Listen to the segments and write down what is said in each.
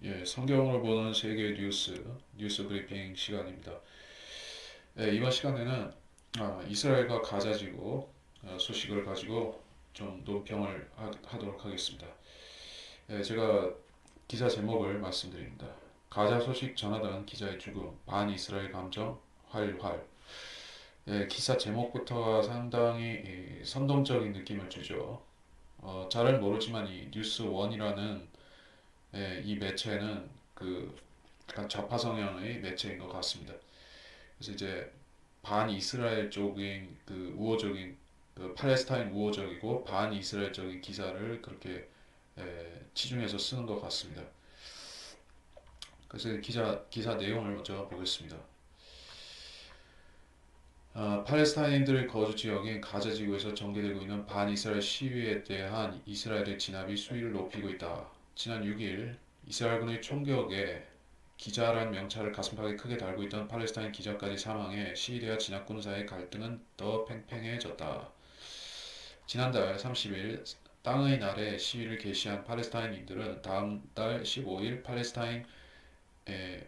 예, 성경을 보는 세계 뉴스 브리핑 시간입니다. 예, 이번 시간에는 이스라엘과 가자 지구 소식을 가지고 좀 논평을 하도록 하겠습니다. 예, 제가 기사 제목을 말씀드립니다. 가자 소식 전하던 기자의 죽음, 반이스라엘 감정 활활. 예, 기사 제목부터가 상당히 선동적인 느낌을 주죠. 잘은 모르지만 이 뉴스원이라는 이 매체는 약간 좌파 성향의 매체인 것 같습니다. 그래서 이제 반 이스라엘 쪽인 우호적인 팔레스타인 우호적이고 반 이스라엘적인 기사를 그렇게 치중해서 쓰는 것 같습니다. 그래서 기사 내용을 먼저 보겠습니다. 팔레스타인들의 거주 지역인 가자 지구에서 전개되고 있는 반이스라엘 시위에 대한 이스라엘의 진압이 수위를 높이고 있다. 지난 6일 이스라엘군의 총격에 기자란 명찰을 가슴팍에 크게 달고 있던 팔레스타인 기자까지 사망해 시위대와 진압군 사이의 갈등은 더 팽팽해졌다. 지난달 30일 땅의 날에 시위를 개시한 팔레스타인인들은 다음 달 15일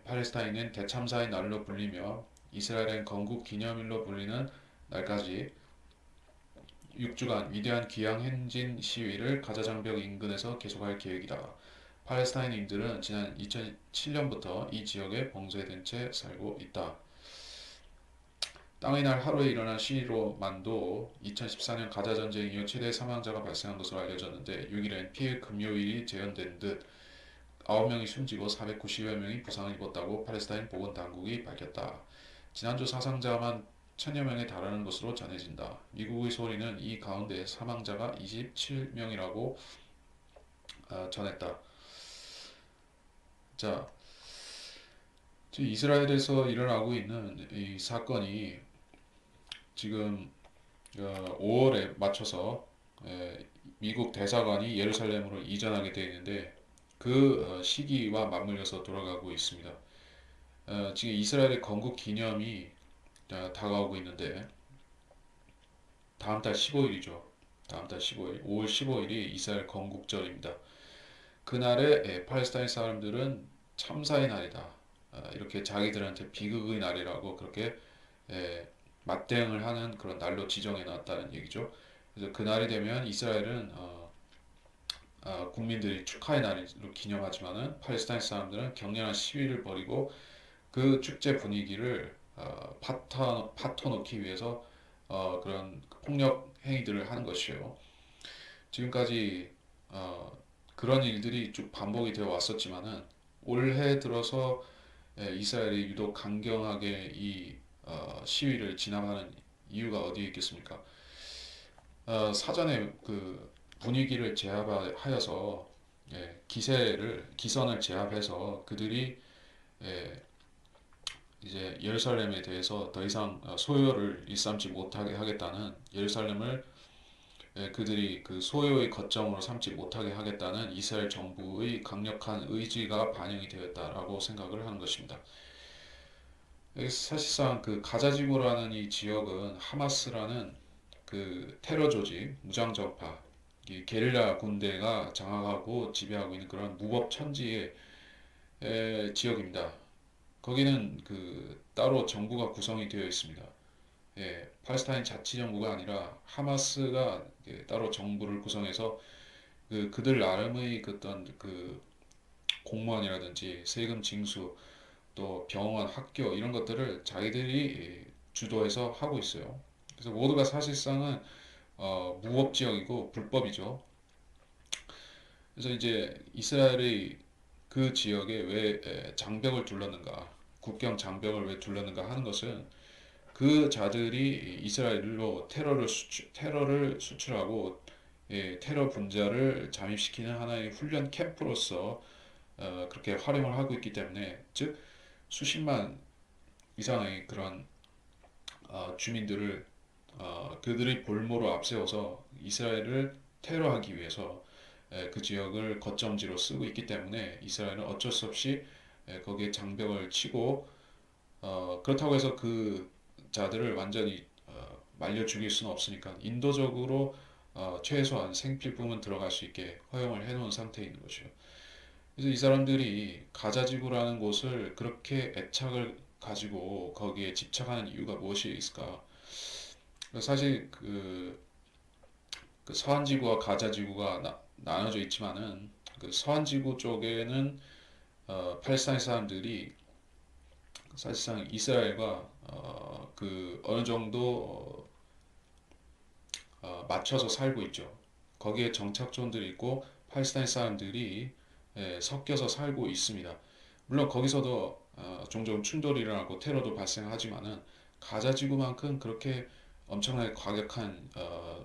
팔레스타인은 대참사의 날로 불리며 이스라엘은 건국 기념일로 불리는 날까지 6주간 위대한 귀향 행진 시위를 가자 장벽 인근에서 계속할 계획이다. 팔레스타인인들은 지난 2007년부터 이 지역에 봉쇄된 채 살고 있다. 땅의 날 하루에 일어난 시위로만도 2014년 가자 전쟁 이후 최대 사망자가 발생한 것으로 알려졌는데 6일엔 피해 금요일이 재현된 듯 9명이 숨지고 490여 명이 부상을 입었다고 팔레스타인 보건 당국이 밝혔다. 지난주 사상자만 1000여 명에 달하는 것으로 전해진다. 미국의 소리는 이 가운데 사망자가 27명이라고 전했다. 자, 이스라엘에서 일어나고 있는 이 사건이 지금 5월에 맞춰서 미국 대사관이 예루살렘으로 이전하게 되어 있는데 그 시기와 맞물려서 돌아가고 있습니다. 지금 이스라엘의 건국 기념이 다가오고 있는데 다음 달 15일이죠. 다음 달 15일, 5월 15일이 이스라엘 건국절입니다. 그날에 팔레스타인 사람들은 참사의 날이다. 이렇게 자기들한테 비극의 날이라고 그렇게 에, 맞대응을 하는 그런 날로 지정해 놨다는 얘기죠. 그래서 그날이 되면 이스라엘은 국민들이 축하의 날로 기념하지만은 팔레스타인 사람들은 격렬한 시위를 벌이고 그 축제 분위기를 파토놓기 위해서 그런 폭력 행위들을 하는 것이에요. 지금까지 그런 일들이 쭉 반복이 되어 왔었지만은 올해 들어서 이스라엘이 유독 강경하게 이 시위를 진압하는 이유가 어디에 있겠습니까? 사전에 그 분위기를 제압하여서 기선을 제압해서 그들이 예, 이제 예루살렘에 대해서 더 이상 소요를 일삼지 못하게 하겠다는 예루살렘을 그들이 그 소요의 거점으로 삼지 못하게 하겠다는 이스라엘 정부의 강력한 의지가 반영이 되었다라고 생각을 하는 것입니다. 사실상 그 가자지구라는 이 지역은 하마스라는 그 테러 조직, 무장정파, 이 게릴라 군대가 장악하고 지배하고 있는 그런 무법천지의 지역입니다. 거기는 그 따로 정부가 구성이 되어 있습니다. 팔레스타인 자치정부가 아니라 하마스가 따로 정부를 구성해서 그들 나름의 그 어떤 그 공무원이라든지 세금 징수 또 병원, 학교 이런 것들을 자기들이 주도해서 하고 있어요. 그래서 모두가 사실상은 무법 지역이고 불법이죠. 그래서 이제 이스라엘의 그 지역에 왜 장벽을 둘렀는가, 국경 장벽을 왜 둘렀는가 하는 것은 그 자들이 이스라엘로 테러를 수출하고 테러 분자를 잠입시키는 하나의 훈련 캠프로서 그렇게 활용을 하고 있기 때문에 즉 수십만 이상의 그런 주민들을 그들의 볼모로 앞세워서 이스라엘을 테러하기 위해서 그 지역을 거점지로 쓰고 있기 때문에 이스라엘은 어쩔 수 없이 거기에 장벽을 치고 그렇다고 해서 그 자들을 완전히 말려 죽일 수는 없으니까 인도적으로 최소한 생필품은 들어갈 수 있게 허용을 해놓은 상태에 있는 것이요. 그래서 이 사람들이 가자지구라는 곳을 그렇게 애착을 가지고 거기에 집착하는 이유가 무엇이 있을까? 사실 그 서한지구와 가자지구가 나눠져 있지만은 그 서한지구 쪽에는 팔레스타인 사람들이 사실상 이스라엘과 그 어느 정도 맞춰서 살고 있죠. 거기에 정착촌들이 있고 팔레스타인 사람들이 섞여서 살고 있습니다. 물론 거기서도 종종 충돌이 일어나고 테러도 발생하지만은 가자 지구만큼 그렇게 엄청나게 과격한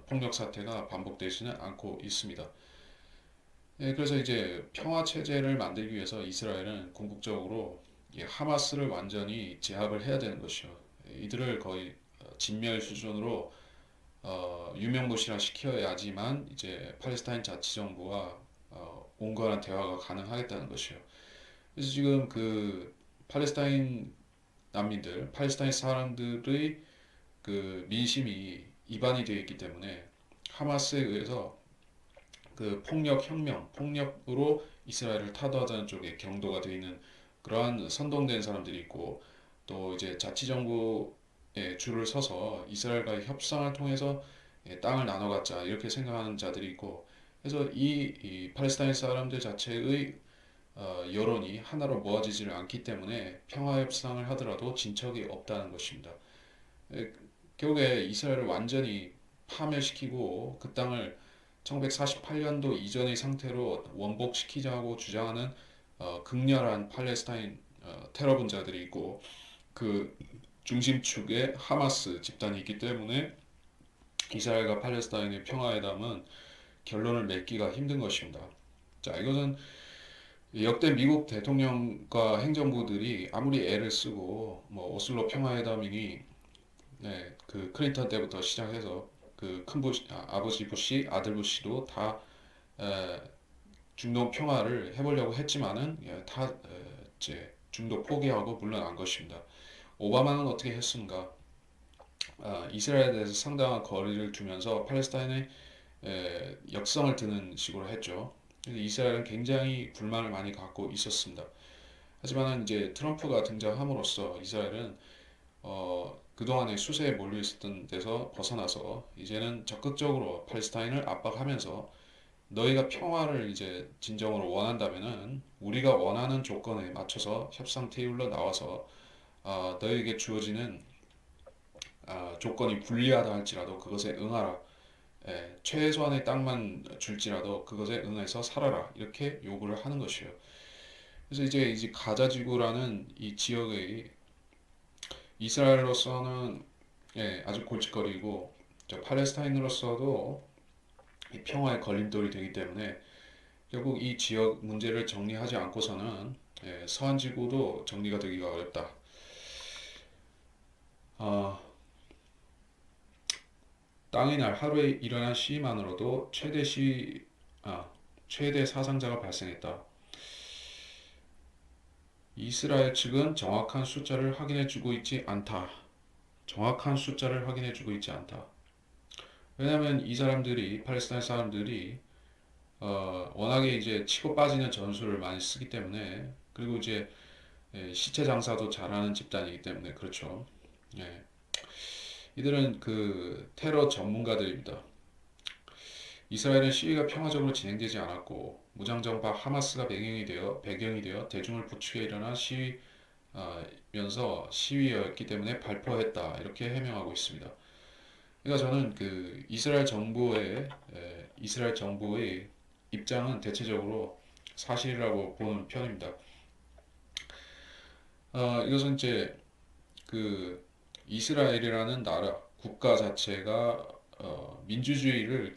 폭력 사태가 반복되지는 않고 있습니다. 그래서 이제 평화 체제를 만들기 위해서 이스라엘은 궁극적으로 이 하마스를 완전히 제압을 해야 되는 것이요. 이들을 거의 진멸 수준으로 유명무실화 시켜야지만 이제 팔레스타인 자치정부와 온건한 대화가 가능하겠다는 것이요. 그래서 지금 그 팔레스타인 난민들, 팔레스타인 사람들의 그 민심이 이반이 되어 있기 때문에 하마스에 의해서 그 폭력 혁명, 폭력으로 이스라엘을 타도하자는 쪽에 경도가 되어 있는 그러한 선동된 사람들이 있고 또 이제 자치정부에 줄을 서서 이스라엘과의 협상을 통해서 땅을 나눠 갖자 이렇게 생각하는 자들이 있고 그래서 이 팔레스타인 사람들 자체의 여론이 하나로 모아지지를 않기 때문에 평화 협상을 하더라도 진척이 없다는 것입니다. 에, 결국에 이스라엘을 완전히 파멸시키고 그 땅을 1948년도 이전의 상태로 원복시키자고 주장하는 극렬한 팔레스타인 테러 분자들이 있고 그 중심축에 하마스 집단이 있기 때문에 이스라엘과 팔레스타인의 평화회담은 결론을 맺기가 힘든 것입니다. 자, 이것은 역대 미국 대통령과 행정부들이 아무리 애를 쓰고 뭐 오슬로 평화회담이니 그 클린턴 때부터 시작해서 그 큰 부시, 아버지 부시, 아들 부시도 다 에, 중동 평화를 해보려고 했지만은 다 이제 중도 포기하고 물러난 것입니다. 오바마는 어떻게 했습니까? 이스라엘에 대해서 상당한 거리를 두면서 팔레스타인의 역성을 드는 식으로 했죠. 이스라엘은 굉장히 불만을 많이 갖고 있었습니다. 하지만 이제 트럼프가 등장함으로써 이스라엘은 그동안의 수세에 몰려 있었던 데서 벗어나서 이제는 적극적으로 팔레스타인을 압박하면서 너희가 평화를 이제 진정으로 원한다면은 우리가 원하는 조건에 맞춰서 협상 테이블로 나와서 너희에게 주어지는 조건이 불리하다 할지라도 그것에 응하라. 최소한의 땅만 줄지라도 그것에 응해서 살아라. 이렇게 요구를 하는 것이에요. 그래서 이제 가자 지구라는 이 지역의 이스라엘로서는 아주 골칫거리고 팔레스타인으로서도 이 평화의 걸림돌이 되기 때문에 결국 이 지역 문제를 정리하지 않고서는 서한 지구도 정리가 되기가 어렵다. 어, 땅의 날 하루에 일어난 시위만으로도 아, 최대 사상자가 발생했다. 이스라엘 측은 정확한 숫자를 확인해주고 있지 않다. 정확한 숫자를 확인해주고 있지 않다. 왜냐하면 이 사람들이 팔레스타인 사람들이 워낙에 이제 치고 빠지는 전술을 많이 쓰기 때문에 그리고 이제 시체 장사도 잘하는 집단이기 때문에 그렇죠. 예. 이들은 그 테러 전문가들입니다. 이스라엘은 시위가 평화적으로 진행되지 않았고 무장정파 하마스가 배경이 되어 대중을 부추겨 일어난 시위면서 시위였기 때문에 발포했다 이렇게 해명하고 있습니다. 그러니까 저는 그 이스라엘 정부의 입장은 대체적으로 사실이라고 보는 편입니다. 이것은 이제 그 이스라엘이라는 나라 국가 자체가 민주주의를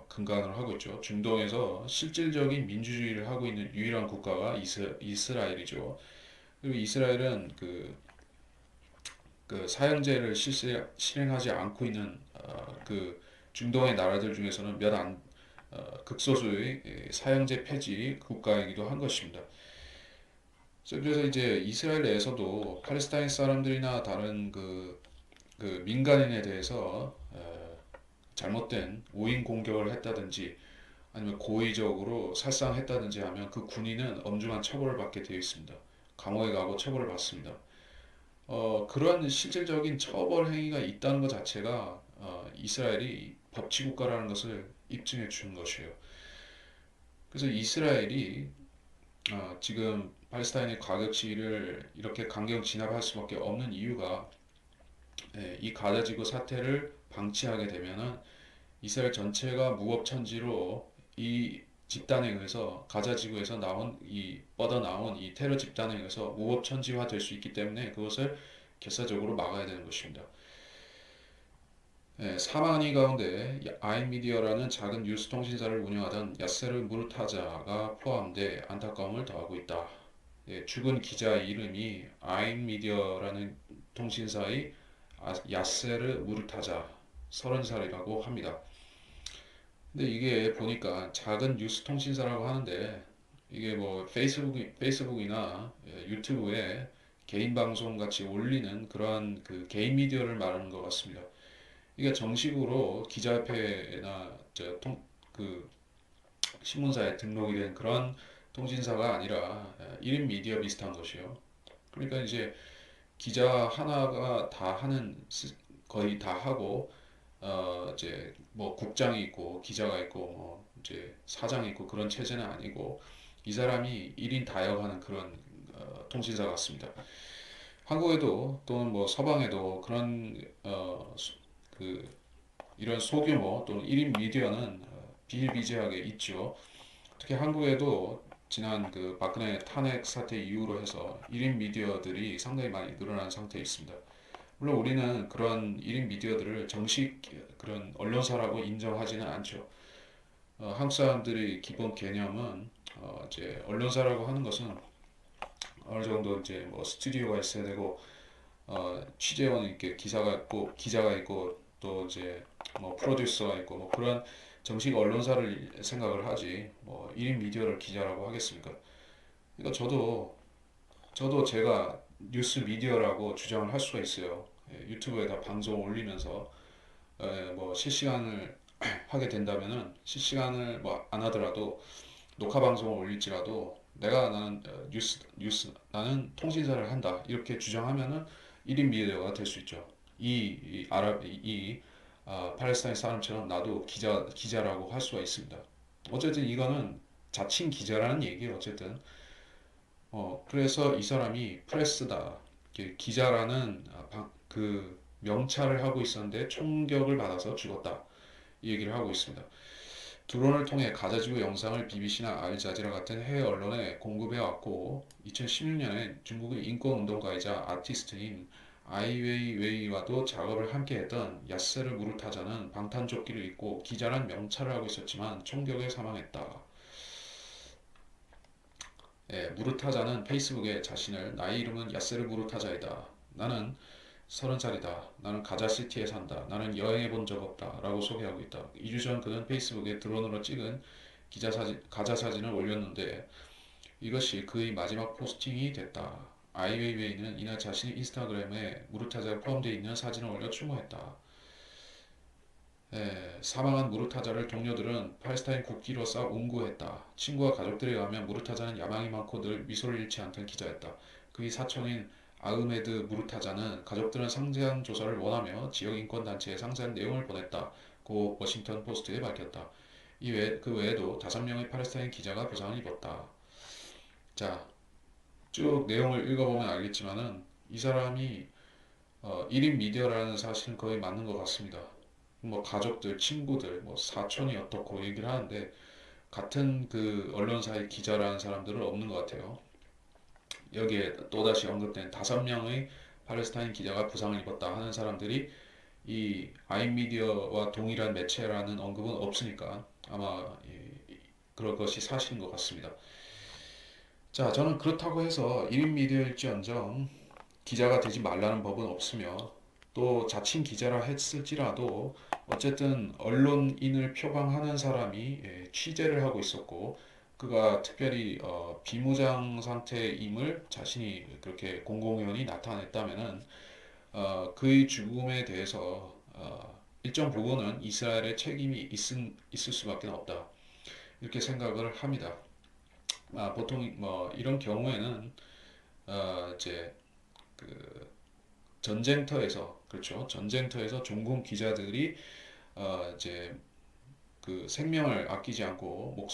근간으로 하고 있죠. 중동에서 실질적인 민주주의를 하고 있는 유일한 국가가 이스라엘이죠. 그리고 이스라엘은 그 사형제를 실행하지 않고 있는 그 중동의 나라들 중에서는 극소수의 사형제 폐지 국가이기도 한 것입니다. 그래서 이제 이스라엘 내에서도 팔레스타인 사람들이나 다른 그 민간인에 대해서 잘못된 우인 공격을 했다든지 아니면 고의적으로 살상했다든지 하면 그 군인은 엄중한 처벌을 받게 되어 있습니다. 감옥에 가고 처벌을 받습니다. 그런 실질적인 처벌 행위가 있다는 것 자체가 이스라엘이 법치 국가라는 것을 입증해 주는 것이에요. 그래서 이스라엘이 지금 팔레스타인의 과격 시위를 이렇게 강경 진압할 수밖에 없는 이유가 이 가자 지구 사태를 방치하게 되면은 이스라엘 전체가 무법천지로 이 집단에 의해서 가자 지구에서 나온 이 뻗어 나온 이 테러 집단에 의해서 무법천지화 될 수 있기 때문에 그것을 결사적으로 막아야 되는 것입니다. 사망한 이 가운데 아인미디어라는 작은 뉴스 통신사를 운영하던 야세르 무르타자가 포함돼 안타까움을 더하고 있다. 죽은 기자의 이름이 아인미디어라는 통신사의 야세르 무르타자 30살이라고 합니다. 근데 이게 보니까 작은 뉴스 통신사라고 하는데 이게 뭐 페이스북이나 유튜브에 개인 방송 같이 올리는 그러한 그 개인 미디어를 말하는 것 같습니다. 이게 정식으로 기자협회나 그 신문사에 등록이 된 그런 통신사가 아니라 1인 미디어 비슷한 것이요. 그러니까 이제 기자 하나가 다 하는 거의 다 하고 이제 뭐 국장이 있고 기자가 있고 뭐 이제 사장이 있고 그런 체제는 아니고 이 사람이 1인 다역하는 그런 통신사 같습니다. 한국에도 또는 뭐 서방에도 그런 그 이런 소규모 또는 1인 미디어는 비일비재하게 있죠. 특히 한국에도 지난 그 박근혜 탄핵 사태 이후로 해서 1인 미디어들이 상당히 많이 늘어난 상태에 있습니다. 물론 우리는 그런 1인 미디어들을 정식 그런 언론사라고 인정하지는 않죠. 한국 사람들의 기본 개념은 이제 언론사라고 하는 것은 어느 정도 이제 뭐 스튜디오가 있어야 되고 취재원 이렇게 기자가 있고 또 이제 뭐 프로듀서가 있고 뭐 그런 정식 언론사를 생각을 하지 뭐 1인 미디어를 기자라고 하겠습니까? 그러니까 저도 제가 뉴스 미디어라고 주장을 할 수가 있어요. 유튜브에다 방송 올리면서 뭐 실시간을 하게 된다면은 실시간을 뭐 안 하더라도 녹화 방송을 올릴지라도 나는 나는 통신사를 한다 이렇게 주장하면은 1인 미디어가 될 수 있죠. 팔레스타인 사람처럼 나도 기자라고 할 수가 있습니다. 어쨌든 이거는 자칭 기자라는 얘기예요. 어쨌든 그래서 이 사람이 프레스다 기자라는 그 명찰을 하고 있었는데 총격을 받아서 죽었다 이 얘기를 하고 있습니다. 드론을 통해 가자지구 영상을 BBC나 알자지라 같은 해외 언론에 공급해왔고 2016년에 중국의 인권운동가이자 아티스트인 아이웨이웨이와도 작업을 함께했던 야세르 무르타자는 방탄조끼를 입고 기자란 명찰을 하고 있었지만 총격에 사망했다. 무르타자는 페이스북에 자신을 나의 이름은 야세르 무르타자이다. 나는 30살이다. 나는 가자시티에 산다. 나는 여행해 본 적 없다. 라고 소개하고 있다. 2주 전 그는 페이스북에 드론으로 찍은 가자 사진을 올렸는데 이것이 그의 마지막 포스팅이 됐다. 아이웨이웨이는 이날 자신의 인스타그램에 무르타자가 포함되어 있는 사진을 올려 추모했다. 사망한 무르타자를 동료들은 팔레스타인 국기로서 옹구했다. 친구와 가족들에 의하면 무르타자는 야망이 많고 늘 미소를 잃지 않던 기자였다. 그의 사촌인 아흐메드 무르타자는 가족들은 상세한 조사를 원하며 지역 인권단체에 상세한 내용을 보냈다고 워싱턴 포스트에 밝혔다. 그 외에도 5명의 팔레스타인 기자가 부상을 입었다. 자, 쭉 내용을 읽어보면 알겠지만은 이 사람이 1인 미디어라는 사실은 거의 맞는 것 같습니다. 뭐 가족들, 친구들, 뭐 사촌이 어떻고 얘기를 하는데 같은 그 언론사의 기자라는 사람들은 없는 것 같아요. 여기에 또다시 언급된 5명의 팔레스타인 기자가 부상을 입었다 하는 사람들이 이 아이미디어와 동일한 매체라는 언급은 없으니까 아마 그럴 것이 사실인 것 같습니다. 자, 저는 그렇다고 해서 1인 미디어일지언정 기자가 되지 말라는 법은 없으며 또 자칭 기자라 했을지라도 어쨌든 언론인을 표방하는 사람이 취재를 하고 있었고 그가 특별히 비무장 상태임을 자신이 그렇게 공공연히 나타냈다면은 그의 죽음에 대해서 일정 부분은 이스라엘의 책임이 있을 수밖에 없다. 이렇게 생각을 합니다. 보통 뭐 이런 경우에는 이제 그 전쟁터에서, 그렇죠, 전쟁터에서 종군 기자들이 이제 그 생명을 아끼지 않고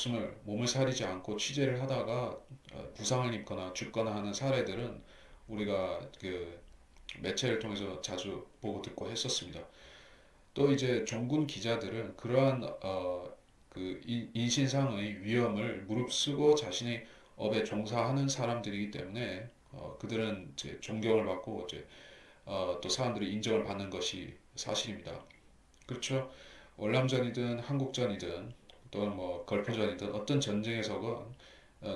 몸을 사리지 않고 취재를 하다가 부상을 입거나 죽거나 하는 사례들은 우리가 그 매체를 통해서 자주 보고 듣고 했었습니다. 또 이제 종군 기자들은 그러한 그 인신상의 위험을 무릅쓰고 자신의 업에 종사하는 사람들이기 때문에 그들은 이제 존경을 받고 이제 또 사람들이 인정을 받는 것이 사실입니다. 그렇죠? 월남전이든 한국전이든 또는 뭐 걸프전이든 어떤 전쟁에서건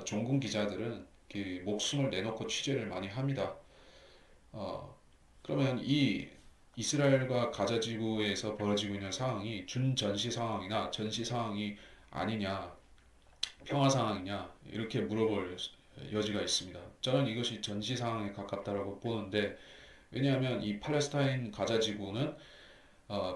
종군 기자들은 목숨을 내놓고 취재를 많이 합니다. 어, 그러면 이 이스라엘과 가자 지구에서 벌어지고 있는 상황이 준전시 상황이나 전시 상황이 아니냐, 평화 상황이냐 이렇게 물어볼 여지가 있습니다. 저는 이것이 전시 상황에 가깝다라고 보는데, 왜냐하면 이 팔레스타인 가자 지구는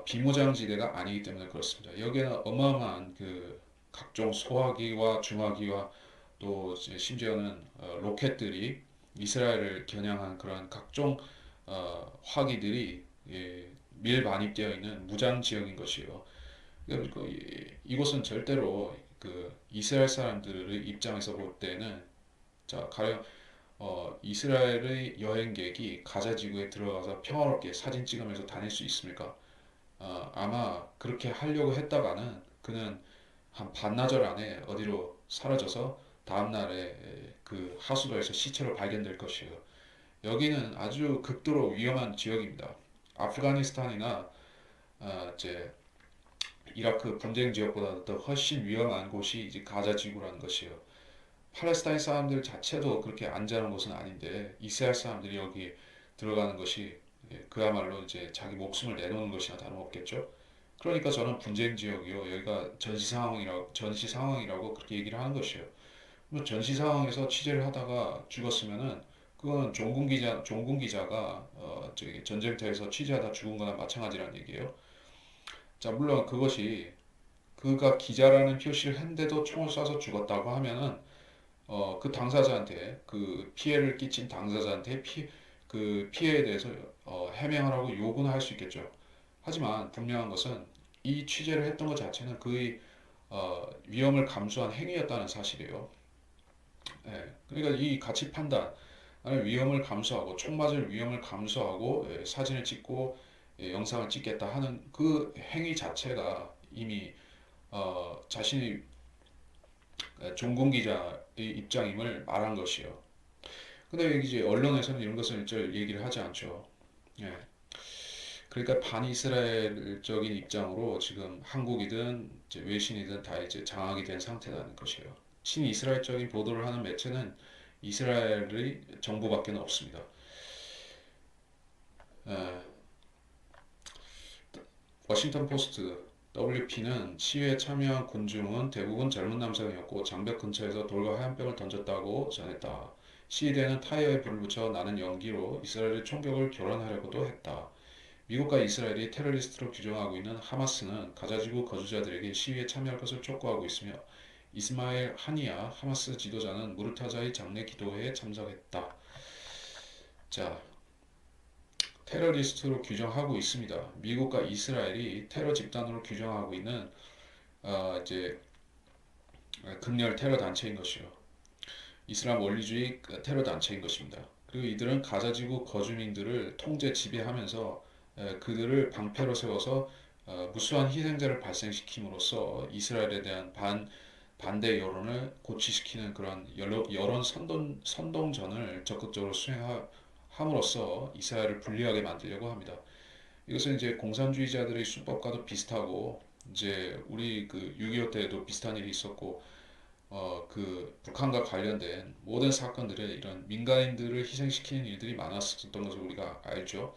비무장지대가 아니기 때문에 그렇습니다. 여기에는 어마어마한 그 각종 소화기와 중화기와 또 심지어는 로켓들이 이스라엘을 겨냥한 그런 각종 화기들이 밀반입되어 있는 무장 지역인 것이요. 그러니까 이곳은 절대로 그 이스라엘 사람들의 입장에서 볼 때는, 자 가령 이스라엘의 여행객이 가자 지구에 들어가서 평화롭게 사진 찍으면서 다닐 수 있습니까? 아마 그렇게 하려고 했다가는 그는 한 반나절 안에 어디로 사라져서 다음날에 그 하수도에서 시체로 발견될 것이에요. 여기는 아주 극도로 위험한 지역입니다. 아프가니스탄이나 이제 이라크 분쟁 지역보다 더 훨씬 위험한 곳이 이제 가자 지구라는 것이에요. 팔레스타인 사람들 자체도 그렇게 안전한 곳은 아닌데 이스라엘 사람들이 여기 들어가는 것이 그야말로 이제 자기 목숨을 내놓는 것이나 다름없겠죠. 그러니까 저는 분쟁 지역이요. 여기가 전시 상황이라고 그렇게 얘기를 하는 것이에요. 뭐 전시 상황에서 취재를 하다가 죽었으면은 그건 종군 기자가 저기 전쟁터에서 취재하다 죽은 거나 마찬가지란 얘기예요. 자, 물론 그것이 그가 기자라는 표시를 했는데도 총을 쏴서 죽었다고 하면은 그 당사자한테, 그 피해를 끼친 당사자한테 그 피해에 대해서 해명을 하고 요구는 할 수 있겠죠. 하지만 분명한 것은 이 취재를 했던 것 자체는 그의 위험을 감수한 행위였다는 사실이에요. 예, 그러니까 이 가치 판단, 아니 위험을 감수하고 총 맞을 위험을 감수하고 사진을 찍고 영상을 찍겠다 하는 그 행위 자체가 이미 자신이 종군 기자의 입장임을 말한 것이요. 근데 이제 언론에서는 이런 것을 저 얘기를 하지 않죠. 예. 그러니까 반이스라엘적인 입장으로 지금 한국이든 이제 외신이든 다 이제 장악이 된 상태라는 것이에요. 친이스라엘적인 보도를 하는 매체는 이스라엘의 정보밖에 없습니다. 예. 워싱턴 포스트 WP는 시위에 참여한 군중은 대부분 젊은 남성이었고 장벽 근처에서 돌과 화염병을 던졌다고 전했다. 시위대는 타이어에 불을 붙여 나는 연기로 이스라엘의 총격을 결혼하려고도 했다. 미국과 이스라엘이 테러리스트로 규정하고 있는 하마스는 가자지구 거주자들에게 시위에 참여할 것을 촉구하고 있으며 이스마엘 하니야 하마스 지도자는 무르타자의 장례 기도회에 참석했다. 자, 테러리스트로 규정하고 있습니다. 미국과 이스라엘이 테러 집단으로 규정하고 있는 이제 극렬 테러 단체인 것이요. 이슬람 원리주의 테러 단체인 것입니다. 그리고 이들은 가자지구 거주민들을 통제 지배하면서 그들을 방패로 세워서 무수한 희생자를 발생시킴으로써 이스라엘에 대한 반대 여론을 고취시키는 그런 여론 선동전을 적극적으로 수행함으로써 이스라엘을 불리하게 만들려고 합니다. 이것은 이제 공산주의자들의 수법과도 비슷하고, 이제 우리 그 6.25 때에도 비슷한 일이 있었고, 그 북한과 관련된 모든 사건들에 이런 민간인들을 희생시키는 일들이 많았었던 것을 우리가 알죠.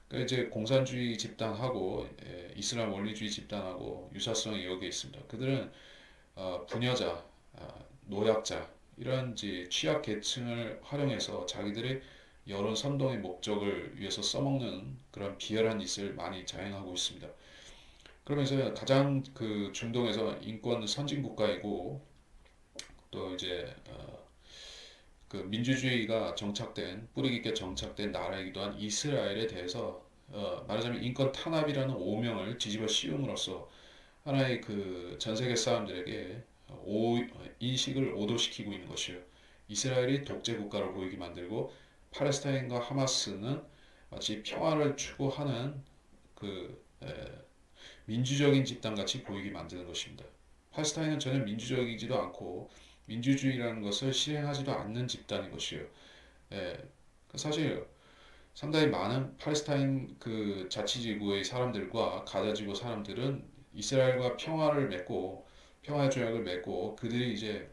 그러니까 이제 공산주의 집단하고 이슬람 원리주의 집단하고 유사성이 여기에 있습니다. 그들은 부녀자, 노약자 이런 이제 취약 계층을 활용해서 자기들의 여론 선동의 목적을 위해서 써먹는 그런 비열한 짓을 많이 자행하고 있습니다. 그러면서 가장 그 중동에서 인권 선진 국가이고 또 이제 그 민주주의가 정착된 뿌리 깊게 정착된 나라이기도 한 이스라엘에 대해서 말하자면 인권 탄압이라는 오명을 뒤집어 씌움으로써 하나의 그 전 세계 사람들에게 인식을 오도시키고 있는 것이요. 이스라엘이 독재 국가를 보이게 만들고 팔레스타인과 하마스는 마치 평화를 추구하는 그 민주적인 집단 같이 보이게 만드는 것입니다. 팔레스타인은 전혀 민주적이지도 않고 민주주의라는 것을 실행하지도 않는 집단인 것이요. 예, 사실 상당히 많은 팔레스타인 그 자치지구의 사람들과 가자지구 사람들은 이스라엘과 평화를 맺고 평화의 조약을 맺고 그들이 이제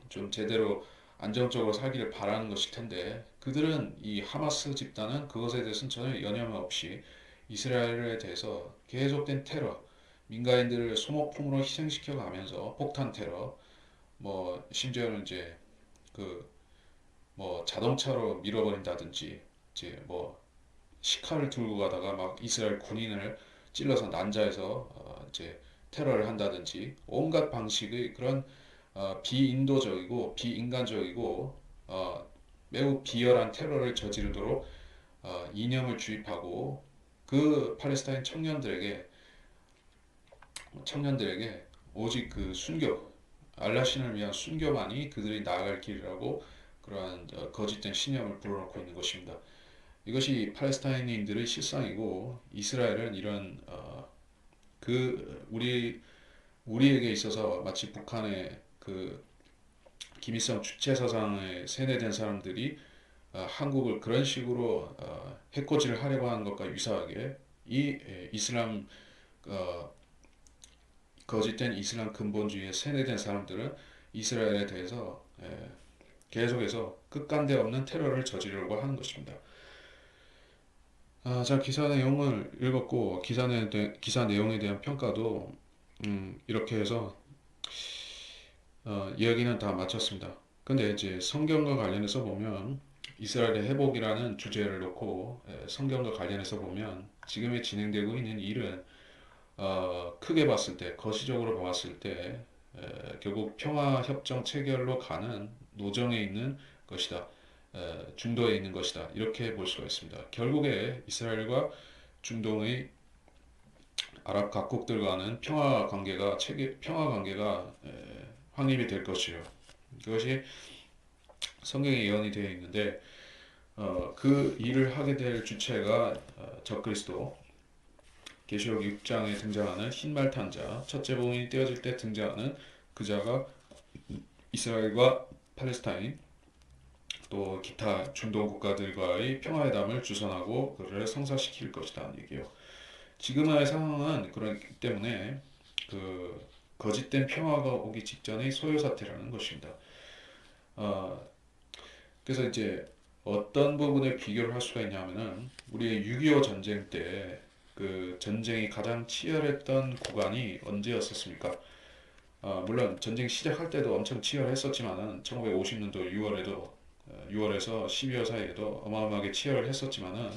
좀 제대로 안정적으로 살기를 바라는 것일 텐데 그들은 이 하마스 집단은 그것에 대해서는 전혀 여념 없이 이스라엘에 대해서 계속된 테러, 민간인들을 소모품으로 희생시켜 가면서 폭탄 테러, 뭐 심지어는 이제 그 뭐 자동차로 밀어버린다든지 이제 뭐 시카를 들고 가다가 막 이스라엘 군인을 찔러서 난자해서 이제 테러를 한다든지 온갖 방식의 그런 비인도적이고 비인간적이고 매우 비열한 테러를 저지르도록 이념을 주입하고 그 팔레스타인 청년들에게 오직 그 순교 알라신을 위한 순교만이 그들이 나아갈 길이라고 그러한 거짓된 신념을 불어넣고 있는 것입니다. 이것이 팔레스타인인들의 실상이고 이스라엘은 이런 그 우리에게 있어서 마치 북한의 그 김일성 주체 사상에 세뇌된 사람들이 한국을 그런 식으로 해코지를 하려고 하는 것과 유사하게 이 이슬람 어, 거짓된 이슬람 근본주의에 세뇌된 사람들은 이스라엘에 대해서 계속해서 끝간데 없는 테러를 저지르려고 하는 것입니다. 자, 기사 내용을 읽었고 기사 내용에 대한 평가도 이렇게 해서 이야기는 다 마쳤습니다. 근데 이제 성경과 관련해서 보면 이스라엘의 회복이라는 주제를 놓고 성경과 관련해서 보면 지금에 진행되고 있는 일은 크게 봤을 때 거시적으로 봤을 때 결국 평화협정 체결로 가는 노정에 있는 것이다. 중도에 있는 것이다. 이렇게 볼 수가 있습니다. 결국에 이스라엘과 중동의 아랍 각국들과는 평화 관계가 확립이 될 것이요. 그것이 성경에 예언이 되어 있는데 그 일을 하게 될 주체가 적그리스도 계시록 6장에 등장하는 흰말 탄자 첫째 복음이 떼어질 때 등장하는 그자가 이스라엘과 팔레스타인 또 기타 중동 국가들과의 평화회담을 주선하고 그를 성사시킬 것이라는 얘기예요. 지금의 상황은 그렇기 때문에 그 거짓된 평화가 오기 직전의 소요 사태라는 것입니다. 어, 그래서 이제 어떤 부분에 비교를 할 수가 있냐면은 우리의 6.25 전쟁 때 그 전쟁이 가장 치열했던 구간이 언제였었습니까? 물론 전쟁 시작할 때도 엄청 치열했었지만은 1950년도 6월에서 12월 사이에도 어마어마하게 치열을 했었지만은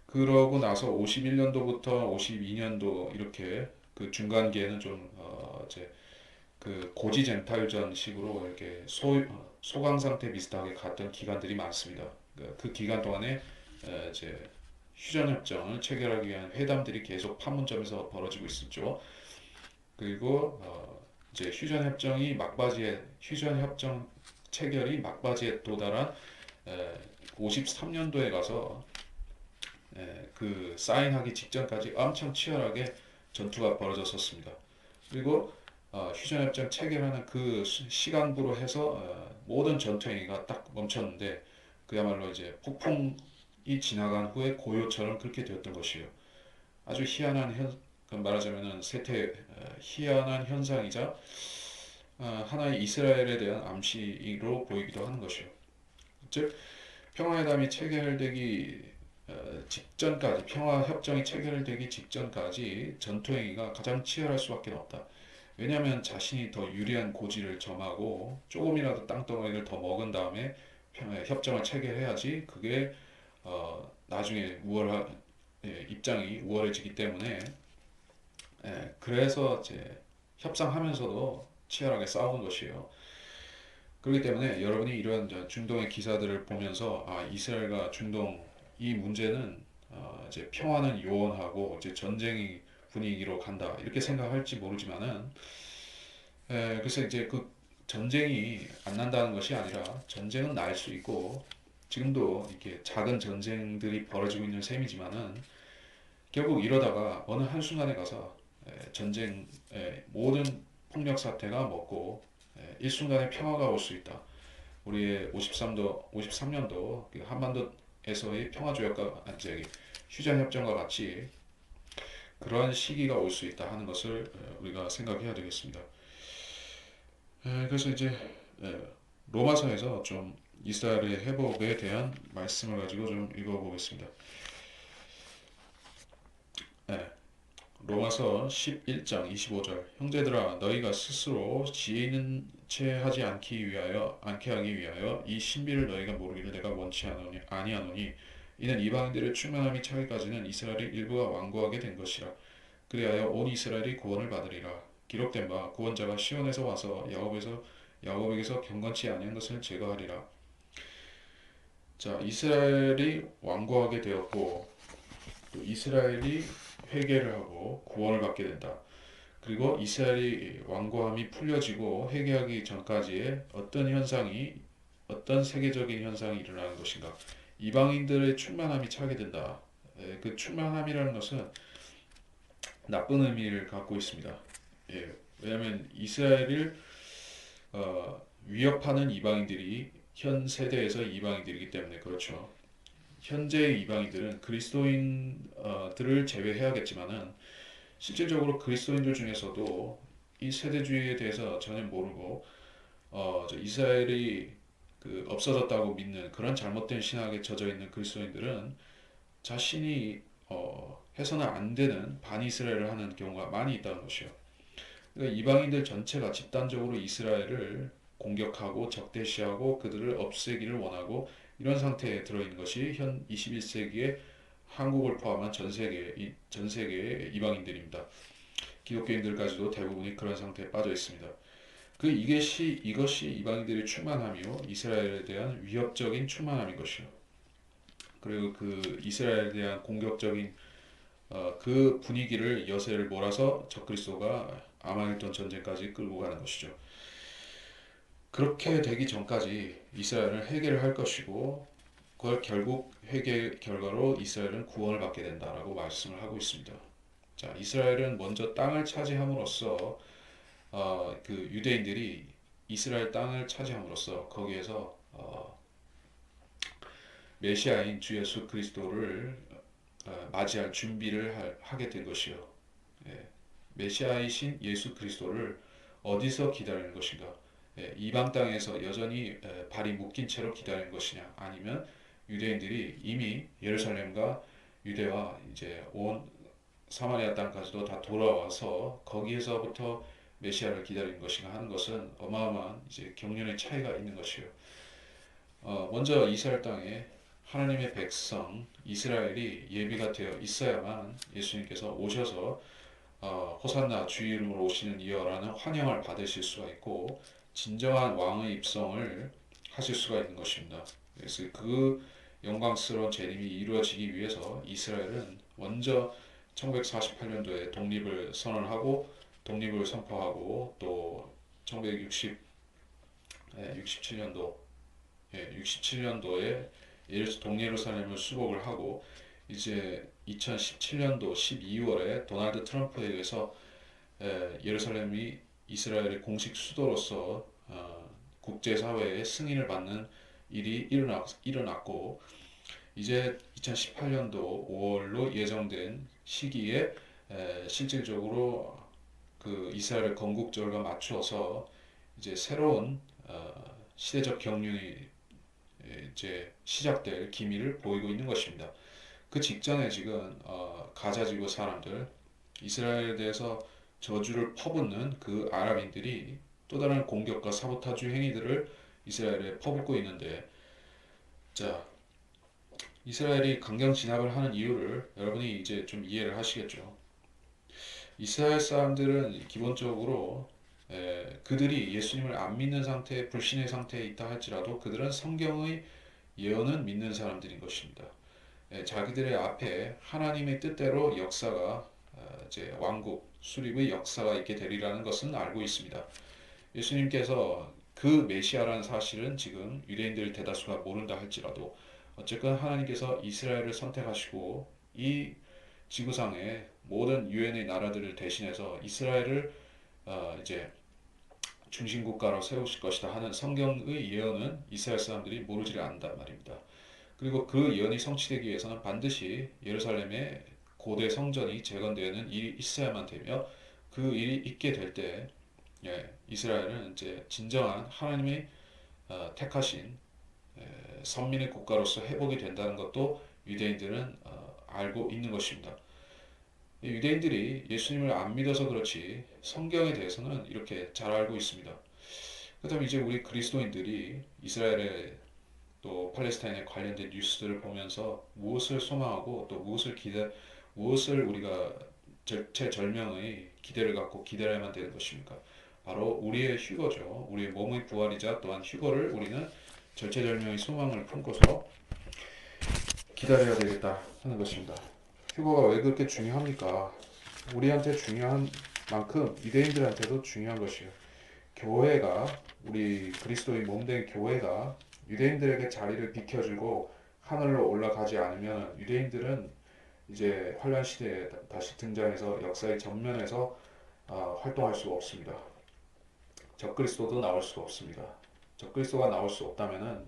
그러고 나서 51년도부터 52년도 이렇게 그 중간기에는 좀 이제 그 고지전탈전 식으로 이렇게 소강 상태 비슷하게 갔던 기간들이 많습니다. 그 기간 동안에 이제 휴전 협정을 체결하기 위한 회담들이 계속 판문점에서 벌어지고 있었죠. 그리고 이제 휴전 협정 체결이 막바지에 도달한 53년도에 가서 그 사인하기 직전까지 엄청 치열하게 전투가 벌어졌었습니다. 그리고 휴전협정 체결하는 그 시간부로 해서 모든 전투 행위가 딱 멈췄는데 그야말로 이제 폭풍이 지나간 후에 고요처럼 그렇게 되었던 것이에요. 아주 말하자면은 희한한 현상이자 하나의 이스라엘에 대한 암시로 보이기도 하는 것이요. 즉 평화회담이 체결되기 직전까지 평화협정이 체결되기 직전까지 전투행위가 가장 치열할 수밖에 없다. 왜냐하면 자신이 더 유리한 고지를 점하고 조금이라도 땅덩어리를 더 먹은 다음에 협정을 체결해야지 그게 나중에 입장이 우월해지기 때문에 그래서 이제 협상하면서도 치열하게 싸우는 것이에요. 그렇기 때문에 여러분이 이런 중동의 기사들을 보면서 이스라엘과 중동 이 문제는 이제 평화는 요원하고 이제 전쟁이 분위기로 간다 이렇게 생각할지 모르지만은 그래서 이제 그 전쟁이 안 난다는 것이 아니라 전쟁은 날 수 있고 지금도 이렇게 작은 전쟁들이 벌어지고 있는 셈이지만은 결국 이러다가 어느 한순간에 가서 전쟁 모든 폭력 사태가 먹고 일순간에 평화가 올 수 있다. 우리의 53년도 한반도에서의 평화조약과 저기 휴전협정과 같이 그러한 시기가 올 수 있다 하는 것을 우리가 생각해야 되겠습니다. 그래서 이제 에, 로마서에서 좀 이스라엘의 회복에 대한 말씀을 가지고 좀 읽어보겠습니다. 예, 로마서 11장 25절 형제들아 너희가 스스로 지혜 있는 채 하지 않게 하기 위하여 이 신비를 너희가 모르기를 내가 원치 아니하노니 이는 이방인들의 충만함이 차기까지는 이스라엘의 일부가 완고하게 된 것이라 그리하여 온 이스라엘이 구원을 받으리라 기록된 바 구원자가 시온에서 와서 야곱에게서 경건치 아니한 것을 제거하리라. 자, 이스라엘이 완고하게 되었고 또 이스라엘이 회개를 하고 구원을 받게 된다. 그리고 이스라엘이 완고함이 풀려지고 회개하기 전까지의 어떤 세계적인 현상이 일어나는 것인가? 이방인들의 충만함이 차게 된다. 그 충만함이라는 것은 나쁜 의미를 갖고 있습니다. 왜냐하면 이스라엘을 위협하는 이방인들이 현 세대에서 이방인들이기 때문에 그렇죠. 현재의 이방인들은 그리스도인들을 제외해야겠지만은 실질적으로 그리스도인들 중에서도 이 세대주의에 대해서 전혀 모르고 이스라엘이 없어졌다고 믿는 그런 잘못된 신학에 젖어 있는 그리스도인들은 자신이 해서는 안 되는 반이스라엘을 하는 경우가 많이 있다는 것이요. 그러니까 이방인들 전체가 집단적으로 이스라엘을 공격하고 적대시하고 그들을 없애기를 원하고 이런 상태에 들어있는 것이 현 21세기의 한국을 포함한 전 세계의 이방인들입니다. 기독교인들까지도 대부분이 그런 상태에 빠져 있습니다. 이것이 이방인들의 충만함이요 이스라엘에 대한 위협적인 충만함인 것이요. 그리고 그 이스라엘에 대한 공격적인 그 분위기를 여세를 몰아서 적그리스도가 아마겟돈 전쟁까지 끌고 가는 것이죠. 그렇게 되기 전까지 이스라엘은 회개를 할 것이고 그걸 결국 회개 결과로 이스라엘은 구원을 받게 된다라고 말씀을 하고 있습니다. 자, 이스라엘은 먼저 땅을 차지함으로써 그 유대인들이 이스라엘 땅을 차지함으로써 거기에서 메시아인 주 예수 그리스도를 맞이할 준비를 하게 된 것이요. 예, 메시아이신 예수 그리스도를 어디서 기다리는 것인가? 이방 땅에서 여전히 발이 묶인 채로 기다리는 것이냐? 아니면 유대인들이 이미 예루살렘과 유대와 이제 온 사마리아 땅까지도 다 돌아와서 거기에서부터 메시아를 기다리는 것인가 하는 것은 어마어마한 이제 경륜의 차이가 있는 것이요. 먼저 이스라엘 땅에 하나님의 백성 이스라엘이 예비가 되어 있어야만 예수님께서 오셔서 호산나 주 이름으로 오시는 이여라는 환영을 받으실 수가 있고 진정한 왕의 입성을 하실 수가 있는 것입니다. 그래서 그 영광스러운 재림이 이루어지기 위해서 이스라엘은 먼저 1948년도에 독립을 선언하고 독립을 선포하고 또 1967년도 67년도에 동예루살렘을 수복을 하고 이제 2017년도 12월에 도널드 트럼프에 의해서 예루살렘이 이스라엘의 공식 수도로서 국제사회의 승인을 받는 일이 일어났고 이제 2018년도 5월로 예정된 시기에 실질적으로 그 이스라엘 건국절과 맞추어서 이제 새로운 시대적 경륜이 이제 시작될 기미를 보이고 있는 것입니다. 그 직전에 지금 가자 지구 사람들 이스라엘에 대해서 저주를 퍼붓는 그 아랍인들이 또 다른 공격과 사보타주 행위들을 이스라엘에 퍼붓고 있는데 자 이스라엘이 강경 진압을 하는 이유를 여러분이 이제 좀 이해를 하시겠죠. 이스라엘 사람들은 기본적으로 그들이 예수님을 안 믿는 상태, 불신의 상태에 있다 할지라도 그들은 성경의 예언은 믿는 사람들인 것입니다. 자기들의 앞에 하나님의 뜻대로 역사가 이제 왕국 수립의 역사가 있게 되리라는 것은 알고 있습니다. 예수님께서 그 메시아라는 사실은 지금 유대인들 대다수가 모른다 할지라도 어쨌건 하나님께서 이스라엘을 선택하시고 이 지구상의 모든 유엔의 나라들을 대신해서 이스라엘을 이제 중심국가로 세우실 것이다 하는 성경의 예언은 이스라엘 사람들이 모르지를 않는단 말입니다. 그리고 그 예언이 성취되기 위해서는 반드시 예루살렘의 고대 성전이 재건되는 일이 있어야만 되며 그 일이 있게 될 때 이스라엘은 이제 진정한 하나님의 택하신 선민의 국가로서 회복이 된다는 것도 유대인들은 알고 있는 것입니다. 유대인들이 예수님을 안 믿어서 그렇지 성경에 대해서는 이렇게 잘 알고 있습니다. 그렇다면 이제 우리 그리스도인들이 이스라엘의 또 팔레스타인에 관련된 뉴스들을 보면서 무엇을 소망하고 또 무엇을 우리가 절체절명의 기대를 갖고 기다려야만 되는 것입니까? 바로 우리의 휴거죠. 우리의 몸의 부활이자 또한 휴거를 우리는 절체절명의 소망을 품고서 기다려야 되겠다 하는 것입니다. 휴거가 왜 그렇게 중요합니까? 우리한테 중요한 만큼 유대인들한테도 중요한 것이에요. 교회가 우리 그리스도의 몸된 교회가 유대인들에게 자리를 비켜주고 하늘로 올라가지 않으면 유대인들은 이제 환란 시대에 다시 등장해서 역사의 전면에서 활동할 수가 없습니다. 적그리스도도 나올 수가 없습니다. 적그리스도가 나올 수 없다면은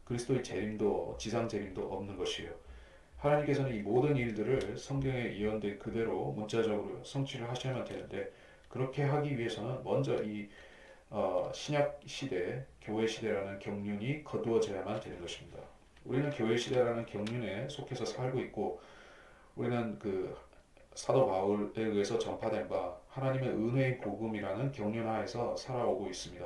그리스도의 재림도 지상 재림도 없는 것이에요. 하나님께서는 이 모든 일들을 성경에 예언된 그대로 문자적으로 성취를 하셔야만 되는데 그렇게 하기 위해서는 먼저 이 신약 시대, 교회 시대라는 경륜이 거두어져야만 되는 것입니다. 우리는 교회 시대라는 경륜에 속해서 살고 있고 우리는 그 사도 바울에 의해서 전파된 바 하나님의 은혜의 복음이라는 경륜 하에서 살아오고 있습니다.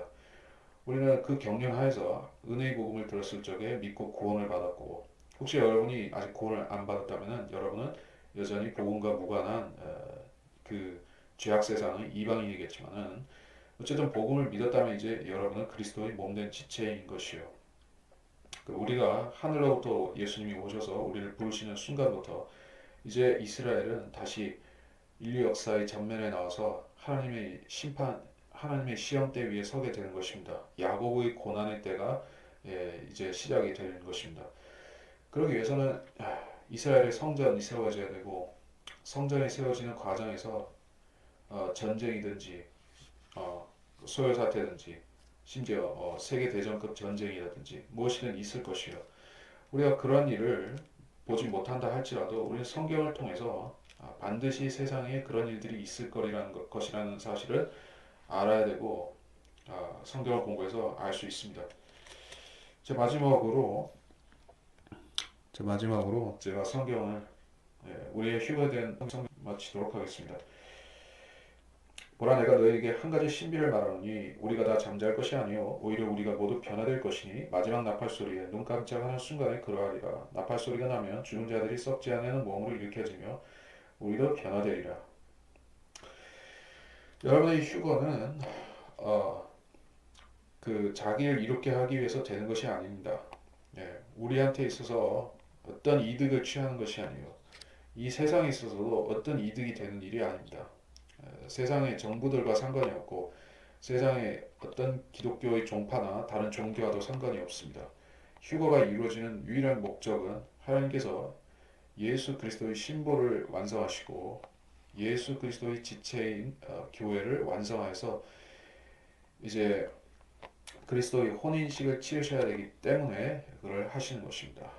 우리는 그 경륜 하에서 은혜의 복음을 들었을 적에 믿고 구원을 받았고 혹시 여러분이 아직 구원을 안 받았다면 여러분은 여전히 복음과 무관한 그 죄악 세상의 이방인이겠지만은 어쨌든 복음을 믿었다면 이제 여러분은 그리스도의 몸된 지체인 것이요. 우리가 하늘로부터 예수님이 오셔서 우리를 부르시는 순간부터 이제 이스라엘은 다시 인류 역사의 전면에 나와서 하나님의 심판, 하나님의 시험대 위에 서게 되는 것입니다. 야곱의 고난의 때가 이제 시작이 되는 것입니다. 그러기 위해서는 이스라엘의 성전이 세워져야 되고 성전이 세워지는 과정에서 전쟁이든지 어, 소요 사태든지 심지어 세계 대전급 전쟁이라든지 무엇이든 있을 것이요. 우리가 그런 일을 보지 못한다 할지라도 우리는 성경을 통해서 반드시 세상에 그런 일들이 있을 거리라는 것이라는 사실을 알아야 되고 성경을 공부해서 알 수 있습니다. 제 마지막으로 제가 성경을 우리의 휴거에 대한 성경 마치도록 하겠습니다. 보라 내가 너에게 한 가지 신비를 말하노니 우리가 다 잠잘 것이 아니요 오히려 우리가 모두 변화될 것이니 마지막 나팔 소리에 눈 깜짝하는 순간에 그러하리라. 나팔 소리가 나면 죽은 자들이 썩지 않는 몸으로 일으켜지며 우리도 변화되리라. 여러분의 휴거는 어, 그 자기를 이롭게 하기 위해서 되는 것이 아닙니다. 우리한테 있어서 어떤 이득을 취하는 것이 아니요 이 세상에 있어서도 어떤 이득이 되는 일이 아닙니다. 세상의 정부들과 상관이 없고 세상의 어떤 기독교의 종파나 다른 종교와도 상관이 없습니다. 휴거가 이루어지는 유일한 목적은 하나님께서 예수 그리스도의 신보를 완성하시고 예수 그리스도의 지체인 교회를 완성하여서 이제 그리스도의 혼인식을 치르셔야 되기 때문에 그걸 하시는 것입니다.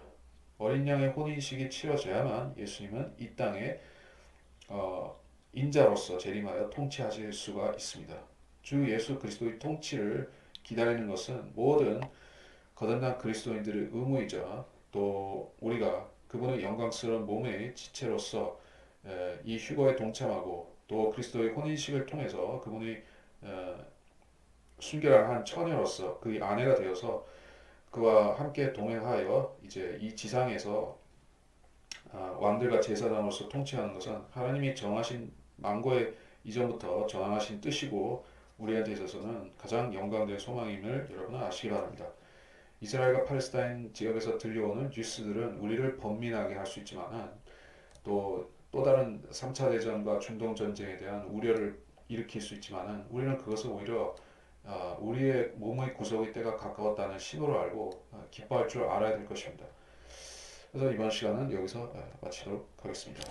어린 양의 혼인식이 치러져야만 예수님은 이 땅에 인자로서 재림하여 통치하실 수가 있습니다. 주 예수 그리스도의 통치를 기다리는 것은 모든 거듭난 그리스도인들의 의무이자 또 우리가 그분의 영광스러운 몸의 지체로서 이 휴거에 동참하고 또 그리스도의 혼인식을 통해서 그분의 순결한 한 처녀로서 그의 아내가 되어서 그와 함께 동행하여 이제 이 지상에서 왕들과 제사장으로서 통치하는 것은 하나님이 정하신 망고의 이전부터 전하신 뜻이고 우리한테 있어서는 가장 영광된 소망임을 여러분은 아시기 바랍니다. 이스라엘과 팔레스타인 지역에서 들려오는 뉴스들은 우리를 번민하게 할 수 있지만 또 다른 3차 대전과 중동 전쟁에 대한 우려를 일으킬 수 있지만 우리는 그것을 오히려 우리의 몸의 구속의 때가 가까웠다는 신호로 알고 기뻐할 줄 알아야 될 것입니다. 그래서 이번 시간은 여기서 마치도록 하겠습니다.